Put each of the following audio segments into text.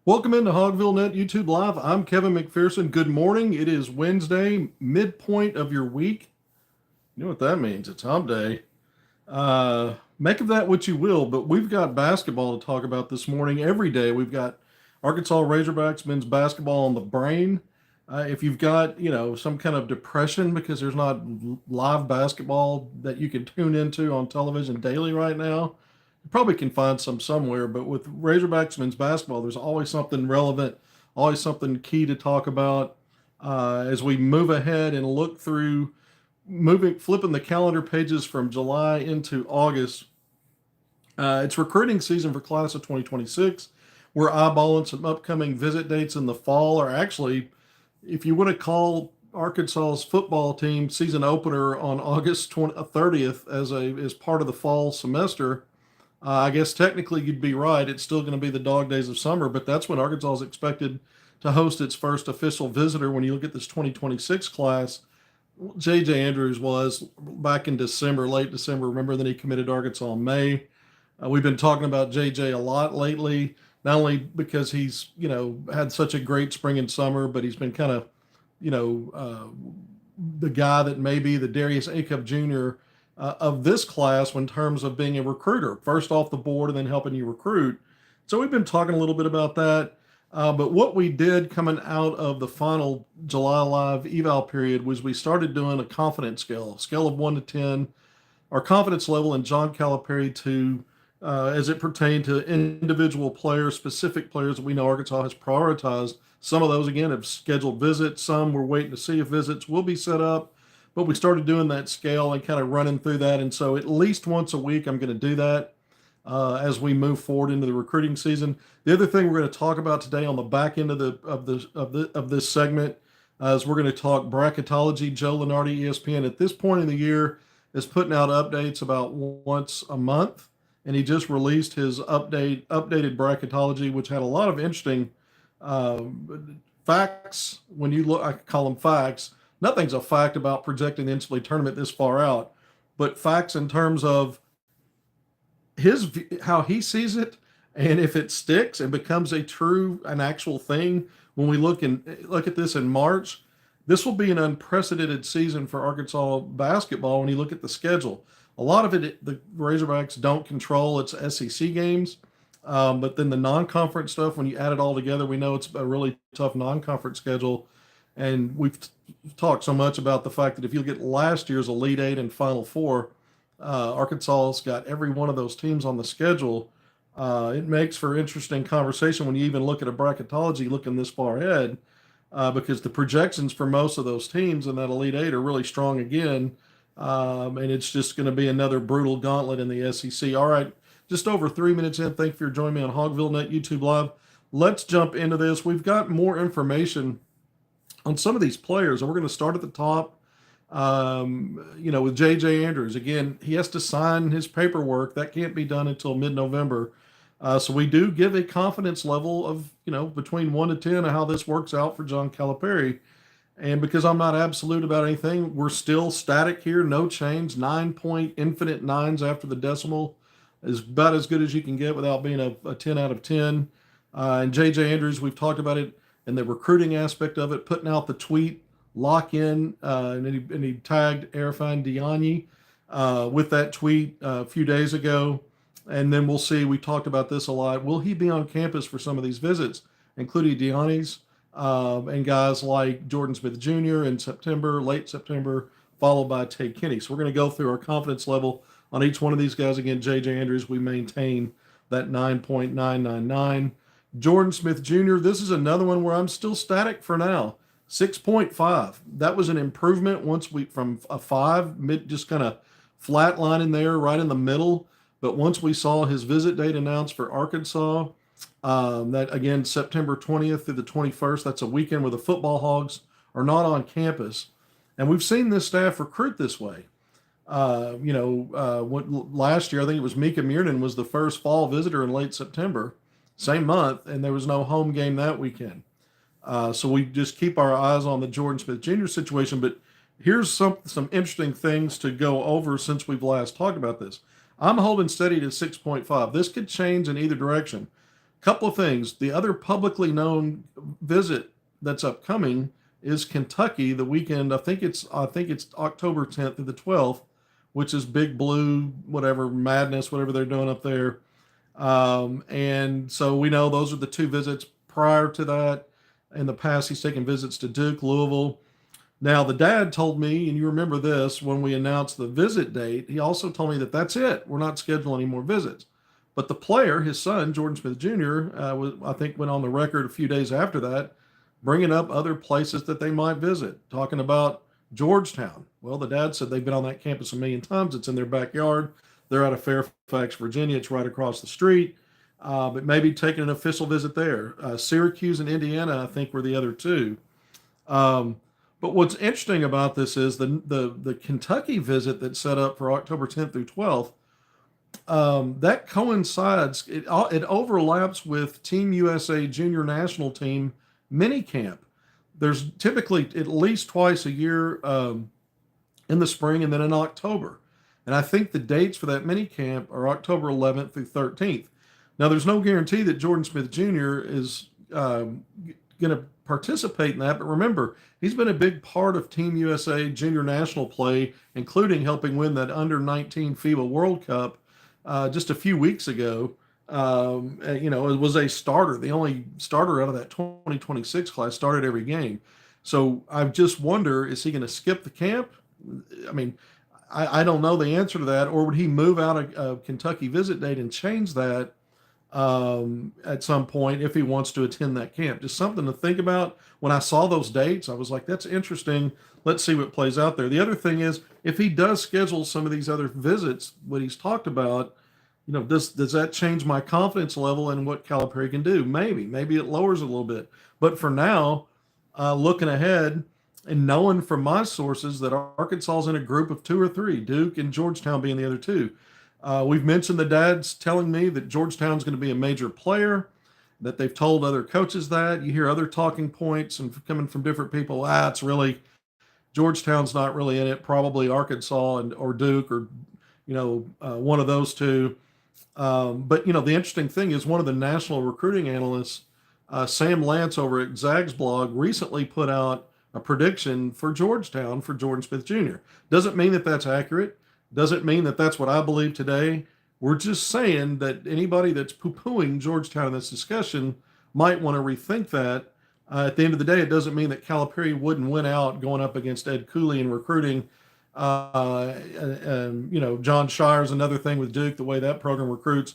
Welcome into HogvilleNET YouTube Live. I'm Kevin McPherson. Good morning. It is Wednesday, midpoint of your week. You know what that means? It's hump day. Make of that what you will, but we've got basketball to talk about this morning. Every day we've got Arkansas Razorbacks men's basketball on the brain. If you've got, some kind of depression because there's not live basketball that you can tune into on television daily right now, you probably can find some somewhere. But with Razorbacks men's basketball, there's always something relevant, always something key to talk about as we move ahead and look through flipping the calendar pages from July into August. It's recruiting season for class of 2026. We're eyeballing some upcoming visit dates in the fall, or actually, if you want to call Arkansas's football team season opener on August 30th as part of the fall semester, I guess technically you'd be right. It's still going to be the dog days of summer, but that's when Arkansas is expected to host its first official visitor. When you look at this 2026 class, J.J. Andrews was back in December, late December. Remember that he committed to Arkansas in May. We've been talking about J.J. a lot lately, not only because he's, had such a great spring and summer, but he's been kind of, the guy that may be the Darius Acuff Jr. Of this class in terms of being a recruiter, first off the board and then helping you recruit. So we've been talking a little bit about that. But what we did coming out of the final July Live eval period was we started doing a confidence scale of 1 to 10, our confidence level in John Calipari as it pertained to individual players, specific players that we know Arkansas has prioritized. Some of those, again, have scheduled visits. Some we're waiting to see if visits will be set up. But we started doing that scale and kind of running through that. And so at least once a week, I'm going to do that as we move forward into the recruiting season. The other thing we're going to talk about today on the back end of this segment is we're going to talk bracketology. Joe Lenardi, ESPN, at this point in the year is putting out updates about once a month, and he just released his updated bracketology, which had a lot of interesting uh, facts. When you look, I call them facts. Nothing's a fact about projecting the NCAA tournament this far out, but facts in terms of how he sees it, and if it sticks and becomes an actual thing. When we look at this in March, this will be an unprecedented season for Arkansas basketball. When you look at the schedule, a lot of it the Razorbacks don't control. It's SEC games, but then the non-conference stuff. When you add it all together, we know it's a really tough non-conference schedule. And we've talked so much about the fact that if you look at last year's Elite Eight and Final Four, Arkansas's got every one of those teams on the schedule. It makes for interesting conversation when you even look at a bracketology looking this far ahead, because the projections for most of those teams in that Elite Eight are really strong again. And it's just going to be another brutal gauntlet in the SEC. All right, just over 3 minutes in. Thank you for joining me on HogvilleNET YouTube Live. Let's jump into this. We've got more information on some of these players, and we're going to start at the top. With J.J. Andrews. Again, he has to sign his paperwork. That can't be done until mid-November. So we do give a confidence level of, between 1 to 10 of how this works out for John Calipari. And because I'm not absolute about anything, we're still static here, no change. 9-point infinite nines after the decimal is about as good as you can get without being a 10 out of 10. And J.J. Andrews, we've talked about it and the recruiting aspect of it, putting out the tweet, lock in, and he tagged Ariyan Diani with that tweet a few days ago. And then we'll see, we talked about this a lot. Will he be on campus for some of these visits, including Diani's and guys like Jordan Smith Jr. in September, late September, followed by Tay Kinney. So we're going to go through our confidence level on each one of these guys. Again, J.J. Andrews, we maintain that 9.999. Jordan Smith Jr., this is another one where I'm still static for now. 6.5. That was an improvement from a 5, just kind of flatlining there, right in the middle. But once we saw his visit date announced for Arkansas, that again, September 20th through the 21st, that's a weekend where the football Hogs are not on campus. And we've seen this staff recruit this way. Last year, I think it was Mika Miran was the first fall visitor in late September, same month, and there was no home game that weekend. So we just keep our eyes on the Jordan Smith Jr. situation. But here's some interesting things to go over since we've last talked about this. I'm holding steady to 6.5. This could change in either direction. Couple of things. The other publicly known visit that's upcoming is Kentucky the weekend. I think it's October 10th through the 12th, which is Big Blue, whatever madness, whatever they're doing up there. And so we know those are the two visits. Prior to that, in the past, he's taken visits to Duke, Louisville. Now, the dad told me, and you remember this, when we announced the visit date, he also told me that that's it. We're not scheduling any more visits. But the player, his son, Jordan Smith Jr., I think went on the record a few days after that, bringing up other places that they might visit, talking about Georgetown. Well, the dad said they've been on that campus a million times. It's in their backyard. They're out of Fairfax, Virginia. It's right across the street. But maybe taking an official visit there. Syracuse and Indiana, I think, were the other two. Um, but what's interesting about this is the Kentucky visit that's set up for October 10th through 12th. That coincides. It overlaps with Team USA Junior National Team mini camp. There's typically at least twice a year in the spring and then in October. And I think the dates for that mini camp are October 11th through 13th. Now, there's no guarantee that Jordan Smith Jr. is going to participate in that. But remember, he's been a big part of Team USA Junior National play, including helping win that under 19 FIBA World Cup just a few weeks ago. It was a starter, the only starter out of that 2026 class, started every game. So I just wonder, is he going to skip the camp? I mean, I don't know the answer to that. Or would he move out a Kentucky visit date and change that at some point if he wants to attend that camp? Just something to think about. When I saw those dates, I was like, that's interesting. Let's see what plays out there. The other thing is, if he does schedule some of these other visits, what he's talked about, does that change my confidence level in what Calipari can do? Maybe it lowers it a little bit. But for now, looking ahead and knowing from my sources that Arkansas is in a group of two or three, Duke and Georgetown being the other two. We've mentioned the dad's telling me that Georgetown's going to be a major player, that they've told other coaches that. You hear other talking points and coming from different people. It's really Georgetown's not really in it. Probably Arkansas or Duke or one of those two. But the interesting thing is one of the national recruiting analysts, Sam Lance over at Zag's blog, recently put out a prediction for Georgetown for Jordan Smith Jr. Doesn't mean that that's accurate. Doesn't mean that that's what I believe today. We're just saying that anybody that's poo-pooing Georgetown in this discussion might want to rethink that. At the end of the day, it doesn't mean that Calipari wouldn't win out going up against Ed Cooley in recruiting. John Shire's another thing with Duke, the way that program recruits.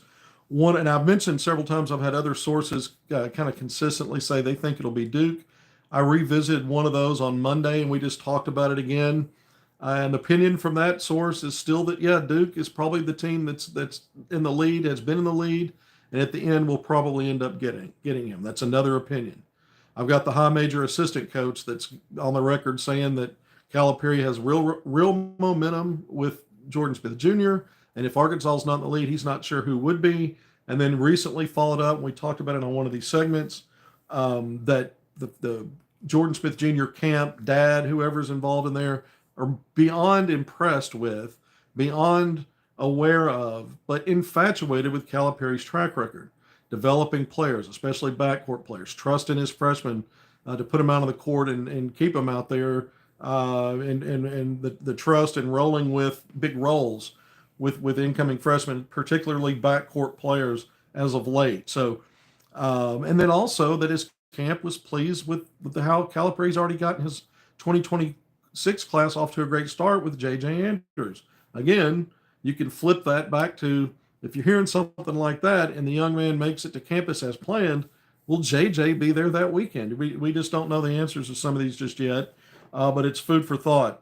And I've mentioned several times, I've had other sources kind of consistently say they think it'll be Duke. I revisited one of those on Monday, and we just talked about it again. And the opinion from that source is still that, Duke is probably the team that's in the lead, has been in the lead, and at the end will probably end up getting him. That's another opinion. I've got the high major assistant coach that's on the record saying that Calipari has real momentum with Jordan Smith Jr., and if Arkansas is not in the lead, he's not sure who would be. And then recently followed up, and we talked about it on one of these segments, that the Jordan Smith Jr. camp, dad, whoever's involved in there, are beyond impressed with, beyond aware of, but infatuated with Calipari's track record, developing players, especially backcourt players, trusting his freshmen to put them out on the court and keep them out there, and the trust and rolling with big roles with incoming freshmen, particularly backcourt players as of late. So, and then also that his camp was pleased with how Calipari's already gotten his 2026 class off to a great start with J.J. Andrews. Again, you can flip that back to, if you're hearing something like that and the young man makes it to campus as planned, will J.J. be there that weekend? We just don't know the answers to some of these just yet, but it's food for thought.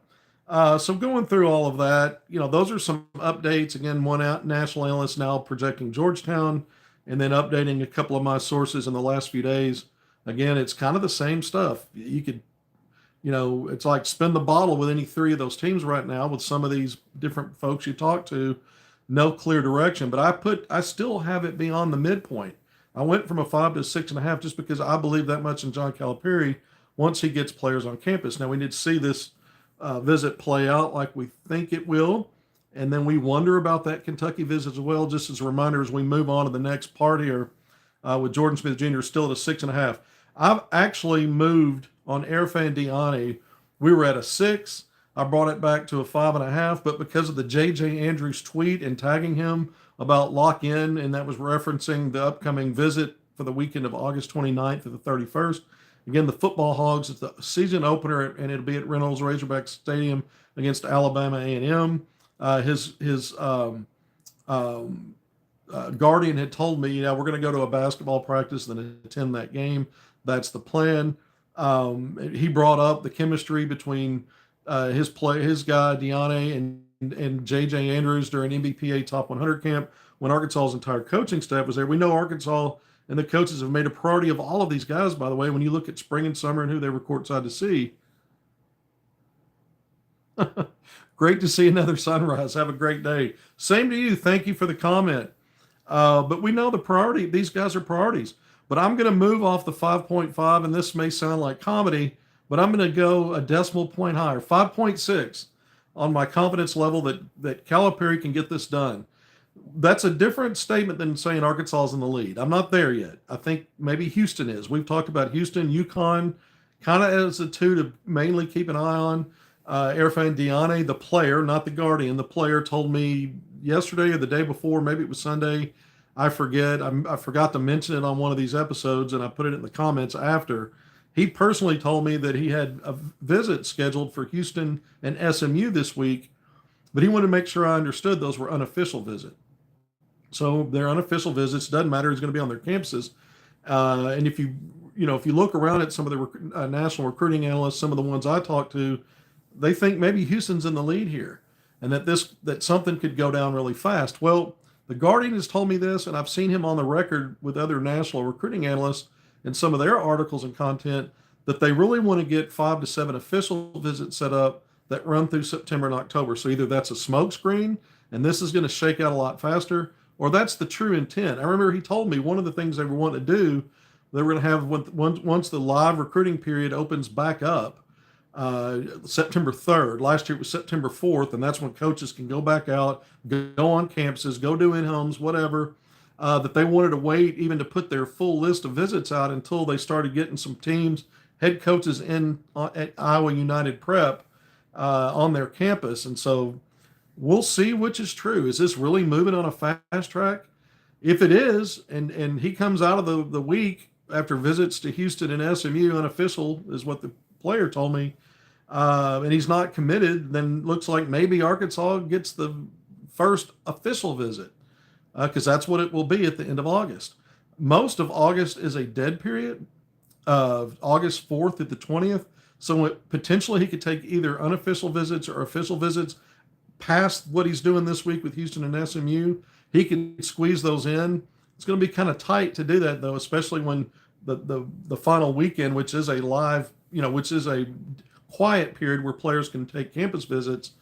So going through all of that, those are some updates. Again, one national analyst now projecting Georgetown, and then updating a couple of my sources in the last few days. Again, it's kind of the same stuff. You could, it's like spin the bottle with any three of those teams right now with some of these different folks you talk to. No clear direction, but I still have it beyond the midpoint. I went from a 5 to a 6.5 just because I believe that much in John Calipari once he gets players on campus. Now we need to see this visit play out like we think it will, and then we wonder about that Kentucky visit as well. Just as a reminder, as we move on to the next part here, with Jordan Smith Jr. still at a 6.5. I've actually moved on Ariyan Diani. We were at a 6. I brought it back to a 5.5, but because of the J.J. Andrews tweet and tagging him about lock in, and that was referencing the upcoming visit for the weekend of August 29th to the 31st. Again, the football Hogs, it's the season opener, and it'll be at Reynolds Razorback Stadium against Alabama A&M. His guardian had told me, we're going to go to a basketball practice and attend that game. That's the plan. He brought up the chemistry between his guy Diani and J.J. Andrews during NBPA Top 100 camp when Arkansas's entire coaching staff was there. We know Arkansas and the coaches have made a priority of all of these guys, by the way, when you look at spring and summer and who they were courtside to see. Great to see another sunrise. Have a great day. Same to you. Thank you for the comment. But we know the priority. These guys are priorities. But I'm going to move off the 5.5, and this may sound like comedy, but I'm going to go a decimal point higher, 5.6, on my confidence level that Calipari can get this done. That's a different statement than saying Arkansas is in the lead. I'm not there yet. I think maybe Houston is. We've talked about Houston, UConn, kind of as the two to mainly keep an eye on. Ariyan Diani, the player, not the guardian, the player told me yesterday or the day before, maybe it was Sunday, I forget. I forgot to mention it on one of these episodes, and I put it in the comments after. He personally told me that he had a visit scheduled for Houston and SMU this week, but he wanted to make sure I understood those were unofficial visits. So they're unofficial visits. Doesn't matter. He's going to be on their campuses. And if you look around at some of the national recruiting analysts, some of the ones I talked to, they think maybe Houston's in the lead here, and that something could go down really fast. Well, the Guardian has told me this, and I've seen him on the record with other national recruiting analysts in some of their articles and content, that they really want to get 5 to 7 official visits set up that run through September and October. So either that's a smokescreen, and this is going to shake out a lot faster, or that's the true intent. I remember he told me one of the things they were wanting to do, they were going to have once the live recruiting period opens back up, September 3rd. Last year it was September 4th, and that's when coaches can go back out, go on campuses, go do in-homes, whatever, that they wanted to wait even to put their full list of visits out until they started getting some teams, head coaches at Iowa United Prep on their campus. And so we'll see which is true. Is this really moving on a fast track? If it is, and he comes out of the week after visits to Houston and SMU, unofficial is what the player told me, and he's not committed, then looks like maybe Arkansas gets the first official visit, because that's what it will be at the end of August. Most of August is a dead period, August 4th to the 20th. So potentially he could take either unofficial visits or official visits past what he's doing this week with Houston and SMU. He can squeeze those in. It's going to be kind of tight to do that, though, especially when the final weekend, which is a live, which is a quiet period where players can take campus visits,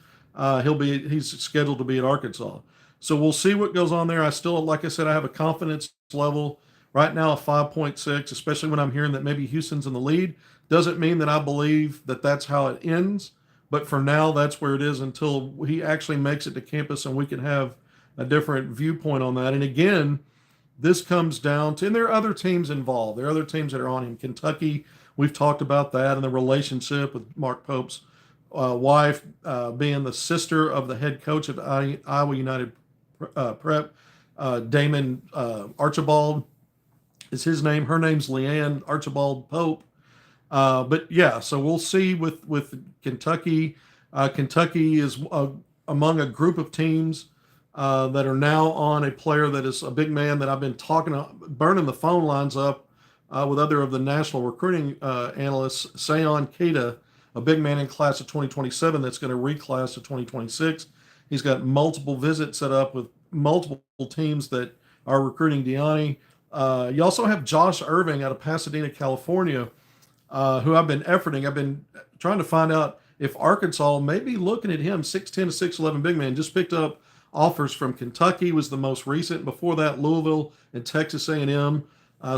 he's scheduled to be at Arkansas. So we'll see what goes on there. I still, like I said, I have a confidence level right now of 5.6, especially when I'm hearing that maybe Houston's in the lead. Doesn't mean that I believe that that's how it ends, but for now, that's where it is until he actually makes it to campus and we can have a different viewpoint on that. And again, this comes down to, and there are other teams involved. There are other teams that are on him. Kentucky, we've talked about that and the relationship with Mark Pope's wife being the sister of the head coach of Iowa United Prep. Damon Archibald is his name. Her name's Leanne Archibald Pope. But yeah, so we'll see with Kentucky. Kentucky is among a group of teams that are now on a player that is a big man that I've been burning the phone lines up with other of the national recruiting analysts, Sayon Keita, a big man in class of 2027 that's going to reclass to 2026. He's got multiple visits set up with multiple teams that are recruiting Diani. You also have Josh Irving out of Pasadena, California, who I've been efforting. I've been trying to find out if Arkansas may be looking at him, 6'10 to 6'11 big man. Just picked up offers from Kentucky, was the most recent. Before that, Louisville and Texas A&M.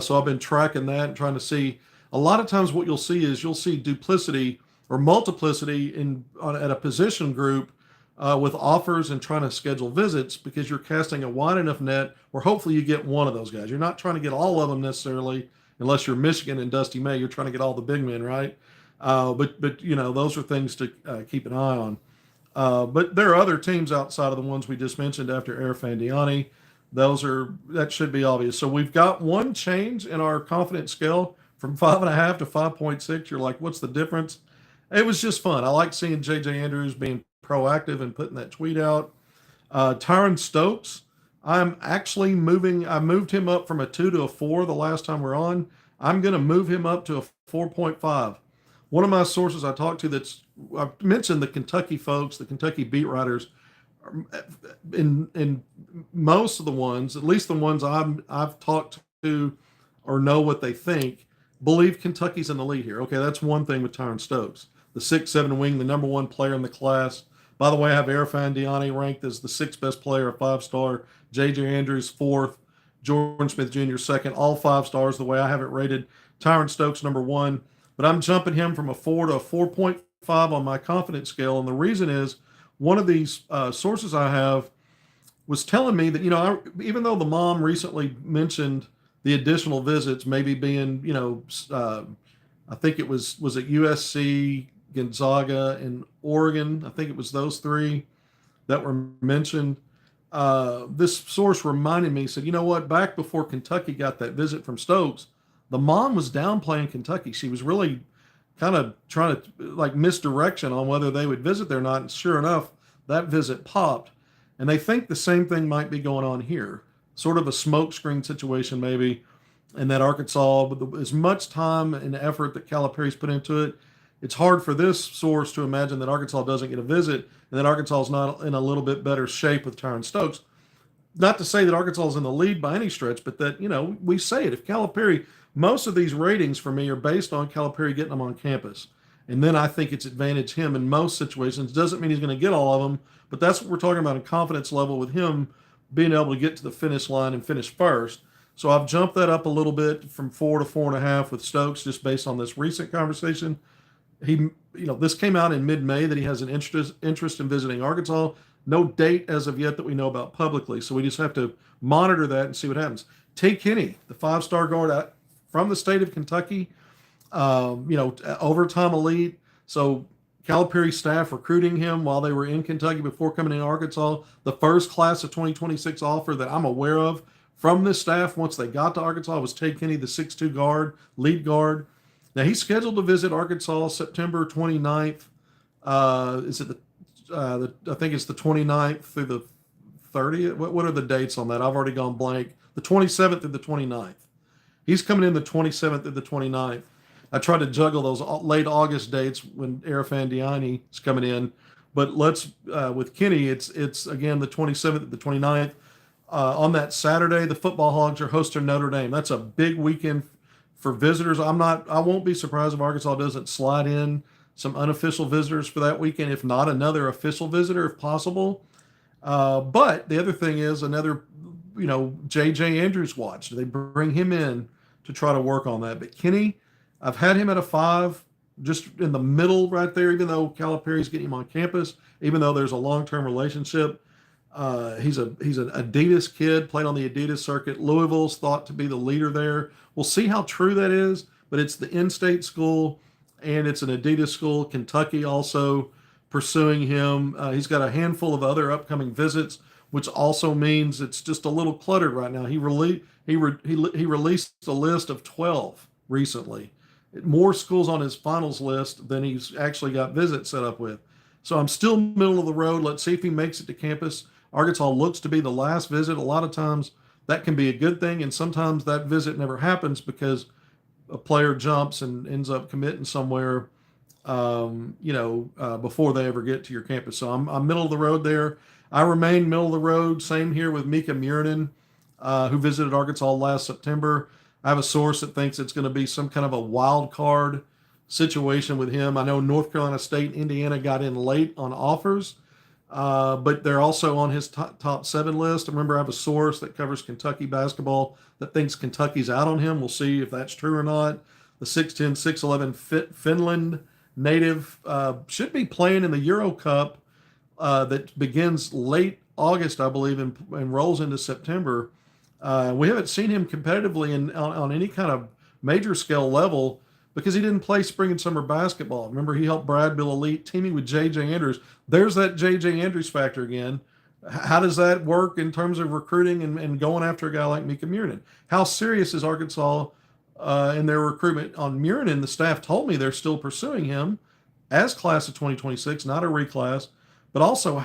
So I've been tracking that and trying to see. A lot of times what you'll see is duplicity or multiplicity at a position group with offers and trying to schedule visits, because you're casting a wide enough net where hopefully you get one of those guys. You're not trying to get all of them necessarily, unless you're Michigan and Dusty May. You're trying to get all the big men, right? But those are things to keep an eye on. But there are other teams outside of the ones we just mentioned after Ariyan Diani. That should be obvious. So we've got one change in our confidence scale from 5.5 to 5.6. You're like, what's the difference? It was just fun. I like seeing JJ Andrews being proactive and putting that tweet out. Tyron Stokes, I moved him up from a 2 to a 4 the last time we're on. I'm going to move him up to a 4.5. One of my sources I talked to I've mentioned the Kentucky folks, the Kentucky beat writers, in most of the ones, at least the ones I've talked to or know what they think, believe Kentucky's in the lead here. Okay, that's one thing with Tyron Stokes, the 6'7" wing, the number one player in the class. By the way, I have Ariyan Diani ranked as the sixth best player, a 5-star. J.J. Andrews fourth, Jordan Smith Jr. second, all 5 stars the way I have it rated. Tyron Stokes number 1, but I'm jumping him from a 4 to a 4.5 on my confidence scale, and the reason is one of these sources I have was telling me that even though the mom recently mentioned the additional visits maybe being I think it was at USC, Gonzaga, and Oregon. I think it was those 3 that were mentioned. This source reminded me, said, you know what, back before Kentucky got that visit from Stokes, the mom was downplaying Kentucky. She was really kind of trying to like misdirection on whether they would visit there or not. And sure enough, that visit popped. And they think the same thing might be going on here. Sort of a smokescreen situation maybe, and that Arkansas, with as much time and effort that Calipari's put into it, it's hard for this source to imagine that Arkansas doesn't get a visit and that Arkansas is not in a little bit better shape with Tyron Stokes. Not to say that Arkansas is in the lead by any stretch, but that, we say it. If Calipari, most of these ratings for me are based on Calipari getting them on campus. And then I think it's advantage him in most situations. Doesn't mean he's going to get all of them, but that's what we're talking about, a confidence level with him being able to get to the finish line and finish first. So I've jumped that up a little bit from 4 to 4.5 with Stokes, just based on this recent conversation. This came out in mid-May that he has an interest in visiting Arkansas. No date as of yet that we know about publicly, so we just have to monitor that and see what happens. Tay Kinney, the 5-star guard from the state of Kentucky, overtime elite. So Calipari staff recruiting him while they were in Kentucky before coming in Arkansas. The first class of 2026 offer that I'm aware of from this staff once they got to Arkansas was Tay Kinney, the 6'2" guard, lead guard. Now he's scheduled to visit Arkansas September 29th. I think it's the 29th through the 30th. What are the dates on that? I've already gone blank. The 27th through the 29th. He's coming in the 27th through the 29th. I tried to juggle those late August dates when Ariyan Diani is coming in, but with Kinney, it's again the 27th to the 29th. On that Saturday, the football Hogs are hosting Notre Dame. That's a big weekend for visitors. I won't be surprised if Arkansas doesn't slide in some unofficial visitors for that weekend, if not another official visitor, if possible. But the other thing is another, J.J. Andrews watch. Do they bring him in to try to work on that? But Kinney, I've had him at a 5, just in the middle right there, even though Calipari's getting him on campus, even though there's a long-term relationship. He's an Adidas kid, played on the Adidas circuit. Louisville's thought to be the leader there. We'll see how true that is, but it's the in-state school, and it's an Adidas school. Kentucky also pursuing him. He's got a handful of other upcoming visits, which also means it's just a little cluttered right now. He released a list of 12 recently. More schools on his finals list than he's actually got visits set up with. So I'm still middle of the road. Let's see if he makes it to campus. Arkansas looks to be the last visit. A lot of times that can be a good thing, and sometimes that visit never happens because a player jumps and ends up committing somewhere, before they ever get to your campus. So I'm middle of the road there. I remain middle of the road. Same here with Mika Miran, who visited Arkansas last September. I have a source that thinks it's going to be some kind of a wild card situation with him. I know North Carolina State and Indiana got in late on offers, but they're also on his top 7 list. Remember, I have a source that covers Kentucky basketball that thinks Kentucky's out on him. We'll see if that's true or not. The 6'10", 6'11" Finland native should be playing in the Euro Cup that begins late August, I believe, and rolls into September. We haven't seen him competitively on any kind of major scale level because he didn't play spring and summer basketball. Remember, he helped Brad Bill Elite teaming with J.J. Andrews. There's that J.J. Andrews factor again. How does that work in terms of recruiting and going after a guy like Mika Miran? How serious is Arkansas in their recruitment on Miran? The staff told me they're still pursuing him as class of 2026, not a reclass. But also,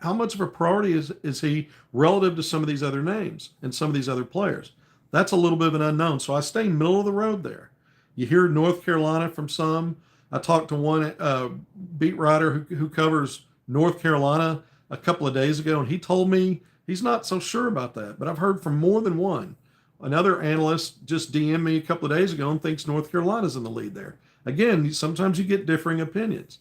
how much of a priority is he relative to some of these other names and some of these other players? That's a little bit of an unknown. So I stay middle of the road there. You hear North Carolina from some. I talked to one beat writer who covers North Carolina a couple of days ago, and he told me he's not so sure about that. But I've heard from more than one. Another analyst just DM'd me a couple of days ago and thinks North Carolina's in the lead there. Again, sometimes you get differing opinions.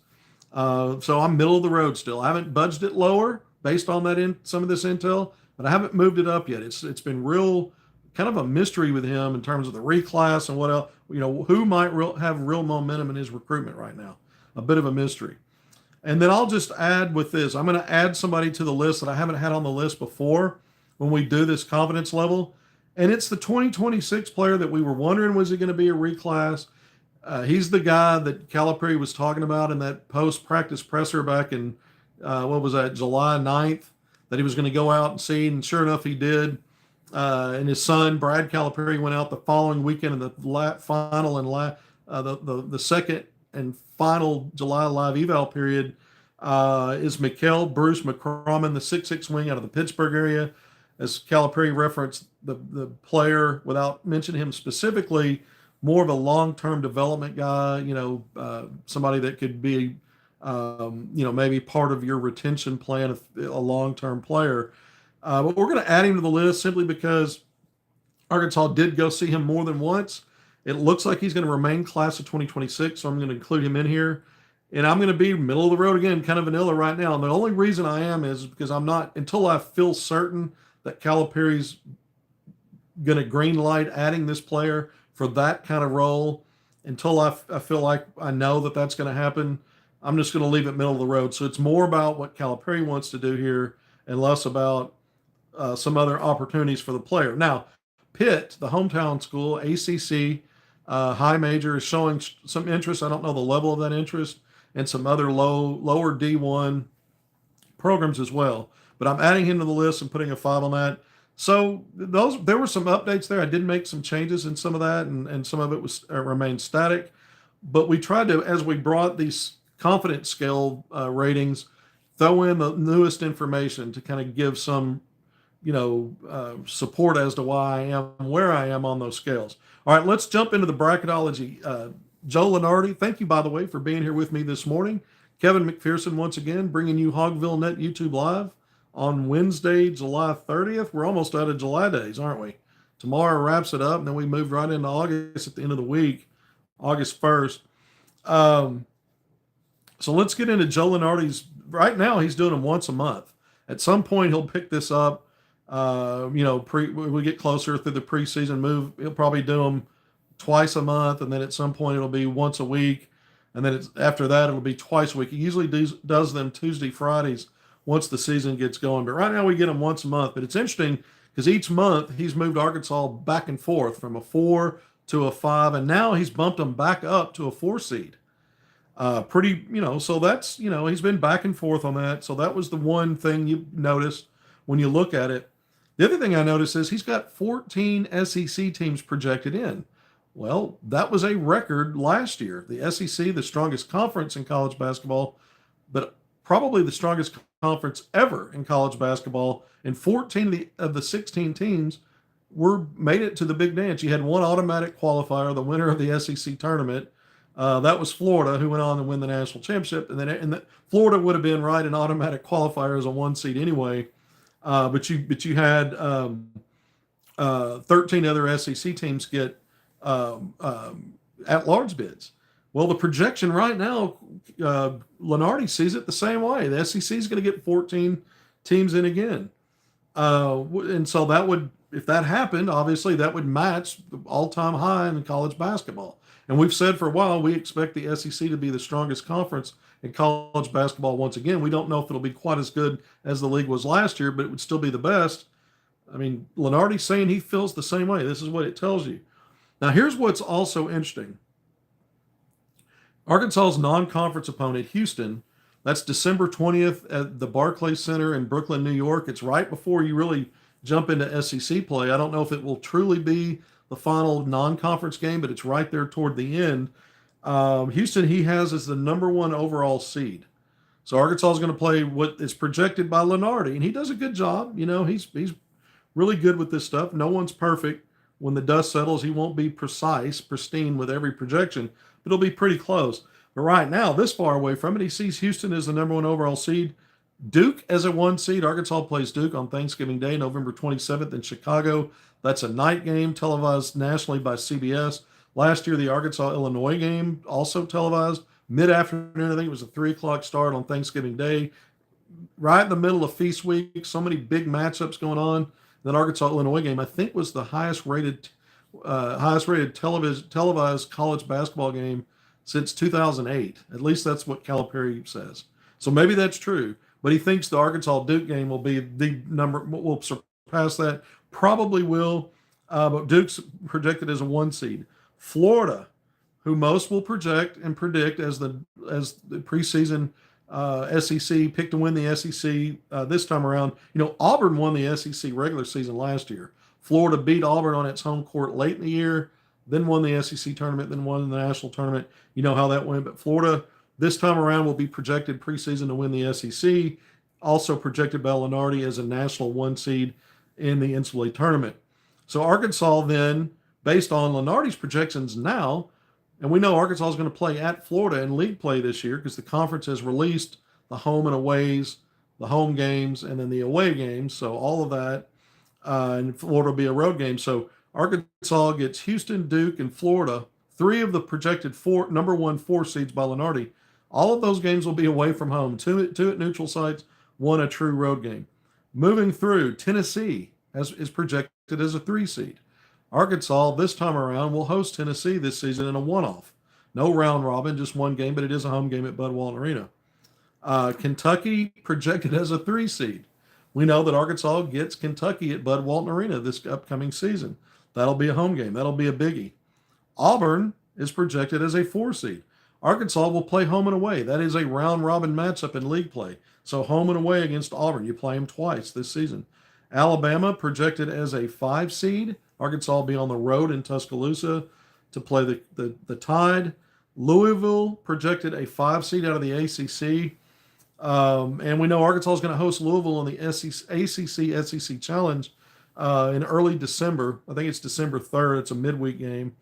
So I'm middle of the road still. I haven't budged it lower based on that some of this intel, but I haven't moved it up yet. It's been real kind of a mystery with him in terms of the reclass and what else, who might have real momentum in his recruitment right now. A bit of a mystery. And then I'll just add with this. I'm going to add somebody to the list that I haven't had on the list before when we do this confidence level. And it's the 2026 player that we were wondering, was it going to be a reclass? He's the guy that Calipari was talking about in that post-practice presser back in, July 9th, that he was going to go out and see, and sure enough, he did. And his son, Brad Calipari, went out the following weekend in the final and the second and final July live eval period. Is Mikael Bruce McCroman, the 6'6" wing out of the Pittsburgh area. As Calipari referenced the player without mentioning him specifically, more of a long-term development guy, somebody that could be, maybe part of your retention plan, a long-term player. But we're going to add him to the list simply because Arkansas did go see him more than once. It looks like he's going to remain class of 2026, so I'm going to include him in here. And I'm going to be middle of the road again, kind of vanilla right now. And the only reason I am is because I'm not, until I feel certain that Calipari's going to green light adding this player for that kind of role, until I feel like I know that that's going to happen, I'm just going to leave it middle of the road. So it's more about what Calipari wants to do here and less about some other opportunities for the player. Now, Pitt, the hometown school, ACC, high major, is showing some interest. I don't know the level of that interest, and some other lower D1 programs as well. But I'm adding him to the list and putting a 5 on that. So there were some updates there. I did make some changes in some of that, and some of it was remained static. But we tried to, as we brought these confidence scale ratings, throw in the newest information to kind of give some, support as to why I am where I am on those scales. All right, let's jump into the bracketology. Joe Lenardi, thank you, by the way, for being here with me this morning. Kevin McPherson, once again, bringing you HogvilleNET YouTube Live on Wednesday, July 30th. We're almost out of July days, aren't we? Tomorrow wraps it up, and then we move right into August at the end of the week, August 1st. So let's get into Joe Lenardi's. Right now, he's doing them once a month. At some point, he'll pick this up. We get closer through the preseason move. He'll probably do them twice a month, and then at some point it'll be once a week, and then after that it'll be twice a week. He usually does them Tuesday, Fridays once the season gets going. But right now we get them once a month. But it's interesting because each month he's moved Arkansas back and forth from a 4 to a 5, and now he's bumped them back up to a 4 seed. So that's, he's been back and forth on that. So that was the one thing you notice when you look at it. The other thing I noticed is he's got 14 SEC teams projected in. Well, that was a record last year. The SEC, the strongest conference in college basketball, but probably the strongest conference ever in college basketball. And 14 of the 16 teams made it to the big dance. You had one automatic qualifier, the winner of the SEC tournament. That was Florida, who went on to win the national championship. And Florida would have been right an automatic qualifier as a 1 seed anyway. But you had 13 other SEC teams get at-large bids. Well, the projection right now, Lenardi sees it the same way. The SEC is going to get 14 teams in again. And so that would if that happened, obviously that would match the all-time high in college basketball. And we've said for a while we expect the SEC to be the strongest conference in college basketball once again. We don't know if it'll be quite as good as the league was last year, but it would still be the best. I mean, Lenardi's saying he feels the same way. This is what it tells you. Now, here's what's also interesting. Arkansas's non-conference opponent, Houston, that's December 20th at the Barclays Center in Brooklyn, New York. It's right before you really jump into SEC play. I don't know if it will truly be the final non-conference game, but it's right there toward the end. Houston, he has as the number one overall seed. So Arkansas is going to play what is projected by Lenardi, and he does a good job. You know, he's really good with this stuff. No one's perfect. When the dust settles, he won't be pristine with every projection, but it'll be pretty close. But right now, this far away from it, he sees Houston as the number one overall seed. Duke as a one seed. Arkansas plays Duke on Thanksgiving Day, November 27th in Chicago. That's a night game televised nationally by CBS. Last year, the Arkansas-Illinois game, also televised mid-afternoon. I think it was a 3 o'clock start on Thanksgiving Day. Right in the middle of feast week, so many big matchups going on. That Arkansas-Illinois game, I think, was the highest rated televised college basketball game since 2008. At least that's what Calipari says. So maybe that's true. But he thinks the Arkansas-Duke game will be the number, will surpass that. Probably will. But Duke's projected as a one seed. Florida, who most will project and predict as the preseason SEC pick to win the SEC this time around. You know, Auburn won the SEC regular season last year. Florida beat Auburn on its home court late in the year, then won the SEC tournament, then won the national tournament. You know how that went. But Florida this time around will be projected preseason to win the SEC, also projected by Lenardi as a national one seed in the NCAA tournament. So Arkansas then, based on Lenardi's projections now, and we know Arkansas is going to play at Florida in league play this year because the conference has released the home and aways, the home games, and then the away games. So all of that, and Florida will be a road game. So Arkansas gets Houston, Duke, and Florida, three of the projected number 4 seeds by Lenardi. All of those games will be away from home, two at neutral sites, one a true road game. Moving through, Tennessee is projected as a 3 seed. Arkansas, this time around, will host Tennessee this season in a one-off. No round robin, just one game, but it is a home game at Bud Walton Arena. Kentucky projected as a 3 seed. We know that Arkansas gets Kentucky at Bud Walton Arena this upcoming season. That'll be a home game. That'll be a biggie. Auburn is projected as a 4 seed. Arkansas will play home and away. That is a round robin matchup in league play. So home and away against Auburn. You play them twice this season. Alabama projected as a 5 seed. Arkansas will be on the road in Tuscaloosa to play the Tide. Louisville projected a 5 seed out of the ACC. And we know Arkansas is going to host Louisville in the ACC-SEC Challenge in early December. I think it's December 3rd. It's a midweek game.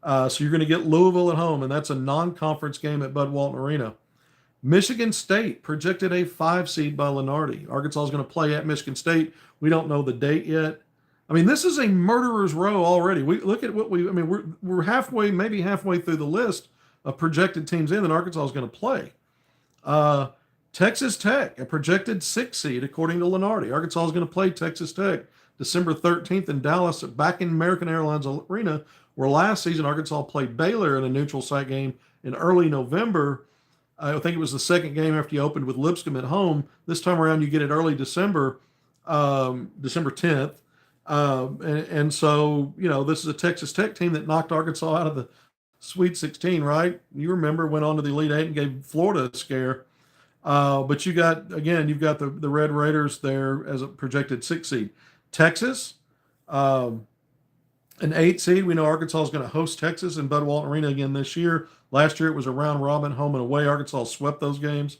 So you're going to get Louisville at home, and that's a non-conference game at Bud Walton Arena. Michigan State projected a 5 seed by Lenardi. Arkansas is going to play at Michigan State. We don't know the date yet. I mean, this is a murderer's row already. We look at what we're halfway, maybe halfway through the list of projected teams in that Arkansas is going to play. Texas Tech, a projected 6 seed according to Lenardi. Arkansas is going to play Texas Tech December 13th in Dallas back in American Airlines Arena, where last season Arkansas played Baylor in a neutral site game in early November. I think it was the second game after you opened with Lipscomb at home. This time around, you get it early December, December 10th. And so, you know, this is a Texas Tech team that knocked Arkansas out of the Sweet 16, right? You remember, went on to the Elite Eight and gave Florida a scare. But you've got the Red Raiders there as a projected 6 seed. Texas, an 8 seed. We know Arkansas is going to host Texas in Bud Walton Arena again this year. Last year it was a round robin, home and away. Arkansas swept those games.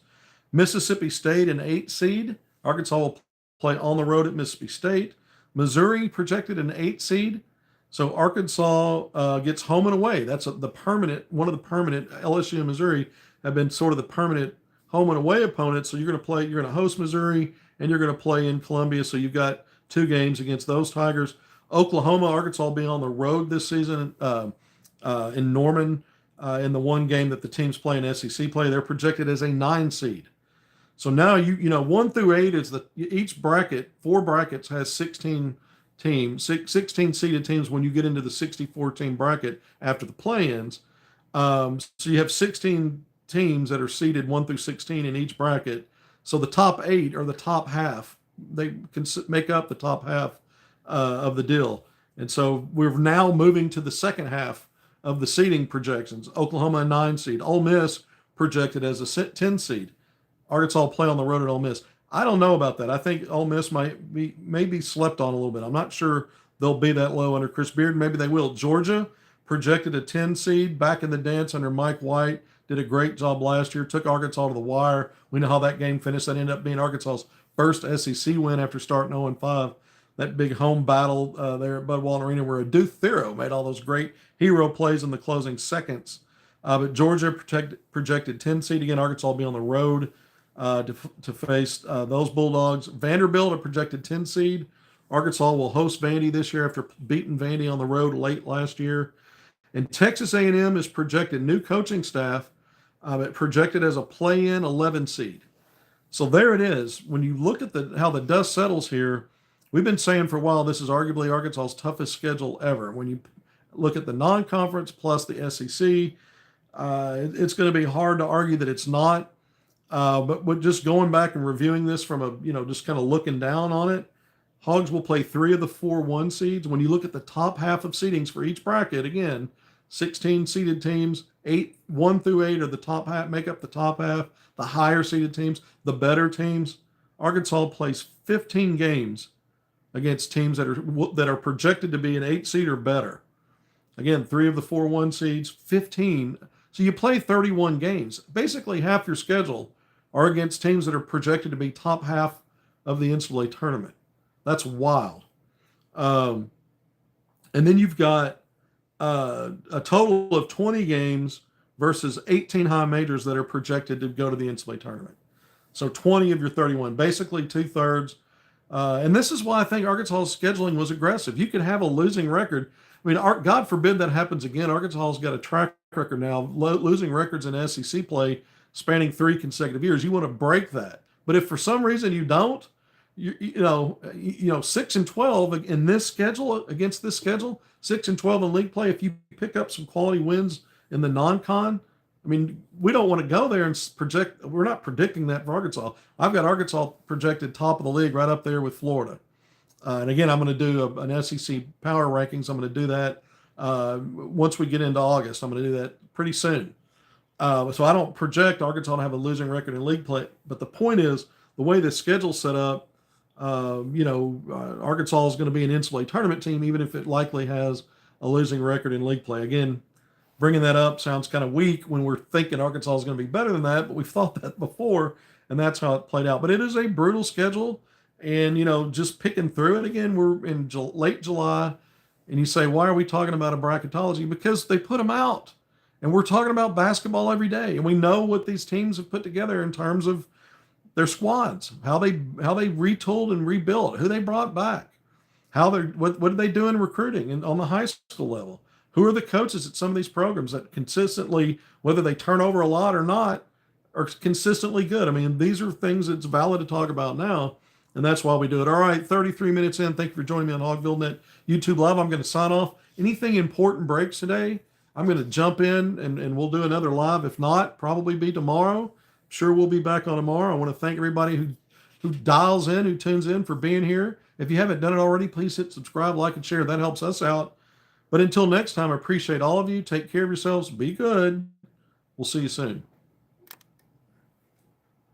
Mississippi State, an 8 seed. Arkansas will play on the road at Mississippi State. Missouri projected an 8 seed. So Arkansas gets home and away. That's one of the permanent, LSU and Missouri have been sort of the permanent home and away opponents. So you're going to host Missouri and you're going to play in Columbia. So you've got 2 games against those Tigers. Oklahoma, Arkansas will be on the road this season in Norman in the one game that the teams play in SEC play. They're projected as a 9 seed. So now you know 1 through 8 is each bracket, 4 brackets has 16 teams, 16 seeded teams when you get into the 64 team bracket after the play-ins. So you have 16 teams that are seeded 1 through 16 in each bracket. So the top 8 are the top half. They can make up the top half of the deal. And so we're now moving to the second half of the seeding projections. Oklahoma a 9 seed. Ole Miss projected as a 10 seed. Arkansas will play on the road at Ole Miss. I don't know about that. I think Ole Miss might be slept on a little bit. I'm not sure they'll be that low under Chris Beard. Maybe they will. Georgia projected a 10 seed, back in the dance under Mike White. Did a great job last year. Took Arkansas to the wire. We know how that game finished. That ended up being Arkansas's first SEC win after starting 0-5. That big home battle there at Bud Walton Arena where Deuce Thero made all those great hero plays in the closing seconds. But Georgia projected 10 seed. Again, Arkansas will be on the road to face those Bulldogs. Vanderbilt a projected 10 seed. Arkansas will host Vandy this year after beating Vandy on the road late last year. And Texas A&M is projected new coaching staff, projected as a play-in 11 seed. So there it is. When you look at how the dust settles here, we've been saying for a while this is arguably Arkansas's toughest schedule ever. When you look at the non-conference plus the SEC, it's going to be hard to argue that it's not. But just going back and reviewing this from just kind of looking down on it, Hogs will play 3 of the 4 1 seeds. When you look at the top half of seedings for each bracket, again, 16 seeded teams, 1 through 8 are the top half, make up the top half. The higher seeded teams, the better teams. Arkansas plays 15 games against teams that are projected to be an 8 seed or better. Again, 3 of the 4 1 seeds, 15. So you play 31 games. Basically, half your schedule are against teams that are projected to be top half of the NCAA tournament. That's wild. And then you've got a total of 20 games versus 18 high majors that are projected to go to the NCAA tournament. So 20 of your 31, basically 2/3. And this is why I think Arkansas's scheduling was aggressive. You could have a losing record. I mean, God forbid that happens again. Arkansas's got a track record now, losing records in SEC play spanning 3 consecutive years. You want to break that. But if for some reason you don't, you know, 6-12 in this schedule, against this schedule, 6-12 in league play, if you pick up some quality wins in the non-con, I mean, we don't want to go there and project. We're not predicting that for Arkansas. I've got Arkansas projected top of the league right up there with Florida. And again, I'm going to do an SEC power rankings. I'm going to do that once we get into August. I'm going to do that pretty soon. So I don't project Arkansas to have a losing record in league play. But the point is, the way the schedule's set up, Arkansas is going to be an NCAA tournament team, even if it likely has a losing record in league play. Again, bringing that up sounds kind of weak when we're thinking Arkansas is going to be better than that, but we've thought that before, and that's how it played out. But it is a brutal schedule, and, just picking through it again, we're in late July, and you say, why are we talking about a bracketology? Because they put them out, and we're talking about basketball every day, and we know what these teams have put together in terms of their squads, how they retooled and rebuilt, who they brought back, what did they do in recruiting and on the high school level. Who are the coaches at some of these programs that consistently, whether they turn over a lot or not, are consistently good? I mean, these are things that's valid to talk about now, and that's why we do it. All right, 33 minutes in. Thank you for joining me on HogvilleNET YouTube Live. I'm going to sign off. Anything important breaks today, I'm going to jump in and we'll do another live. If not, probably be tomorrow. Sure, we'll be back on tomorrow. I want to thank everybody who dials in, who tunes in, for being here. If you haven't done it already, please hit subscribe, like, and share. That helps us out. But until next time, I appreciate all of you. Take care of yourselves. Be good. We'll see you soon.